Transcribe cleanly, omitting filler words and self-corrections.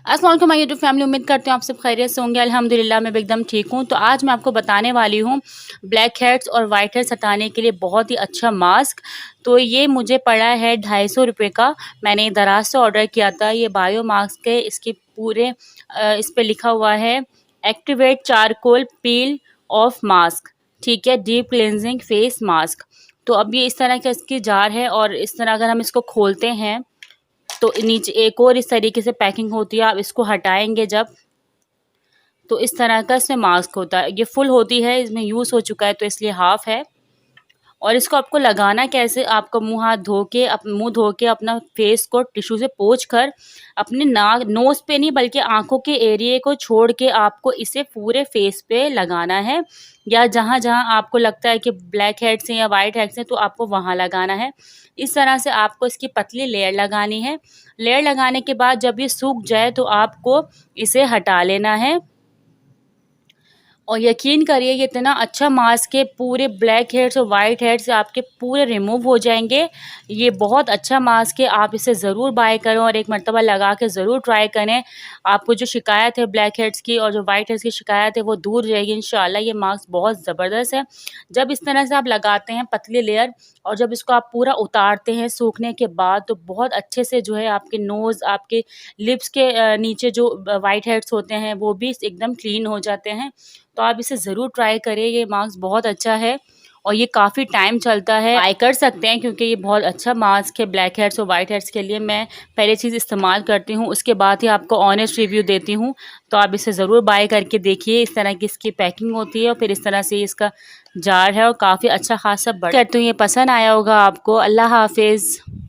अस्सलाम वालेकुम my YouTube family, उम्मीद करती हूँ आप सब खैरियत से होंगे। अल्हम्दुलिल्लाह मैं भी एकदम ठीक हूँ। तो आज मैं आपको बताने वाली हूँ ब्लैक हेड्स और वाइट हेड्स हटाने के लिए बहुत ही अच्छा मास्क। तो ये मुझे पड़ा है 250 रुपये का। मैंने दराज से ऑर्डर किया था। ये बायो मास्क है। इसके पूरे इस पर लिखा हुआ है activate charcoal peel of mask, ठीक है, डीप क्लेंजिंग फेस मास्क। तो अब ये इस तरह का इसकी जार है और इस तरह अगर हम इसको खोलते हैं तो नीचे एक और इस तरीके से पैकिंग होती है। आप इसको हटाएंगे जब, तो इस तरह का इसमें मास्क होता है। ये फुल होती है, इसमें यूज़ हो चुका है तो इसलिए हाफ है। और इसको आपको लगाना कैसे, आपको मुँह धो के अपना फेस को टिश्यू से पोंछ कर अपने नाक नोज़ पे नहीं बल्कि आँखों के एरिए को छोड़ के आपको इसे पूरे फेस पे लगाना है, या जहाँ जहाँ आपको लगता है कि ब्लैक हेड्स हैं या वाइट हेड्स हैं तो आपको वहाँ लगाना है। इस तरह से आपको इसकी पतली लेयर लगानी है। लेयर लगाने के बाद जब ये सूख जाए तो आपको इसे हटा लेना है। और यकीन करिए ये इतना अच्छा मास्क है, पूरे ब्लैक हेड्स और वाइट हेड्स आपके पूरे रिमूव हो जाएंगे। ये बहुत अच्छा मास्क है, आप इसे ज़रूर बाय करें और एक मरतबा लगा के ज़रूर ट्राई करें। आपको जो शिकायत है ब्लैक हेड्स की और जो वाइट हेड्स की शिकायत है वो दूर रहेगी इंशाल्लाह। ये मास्क बहुत ज़बरदस्त है। जब इस तरह से आप लगाते हैं पतली लेयर और जब इसको आप पूरा उतारते हैं सूखने के बाद तो बहुत अच्छे से जो है आपके नोज़, आपके लिप्स के नीचे जो वाइट हेड्स होते हैं वो भी एकदम क्लीन हो जाते हैं। तो आप इसे ज़रूर ट्राई करें। ये मास्क बहुत अच्छा है और ये काफ़ी टाइम चलता है, बाय कर सकते हैं क्योंकि ये बहुत अच्छा मास्क है ब्लैक हेड्स और वाइट हेड्स के लिए। मैं पहले चीज़ इस्तेमाल करती हूँ, उसके बाद ही आपको ऑनेस्ट रिव्यू देती हूँ। तो आप इसे ज़रूर बाय करके देखिए। इस तरह की इसकी पैकिंग होती है और फिर इस तरह से इसका जार है और काफ़ी अच्छा खासा बड़ा। करती हूँ ये पसंद आया होगा आपको। अल्लाह हाफिज़।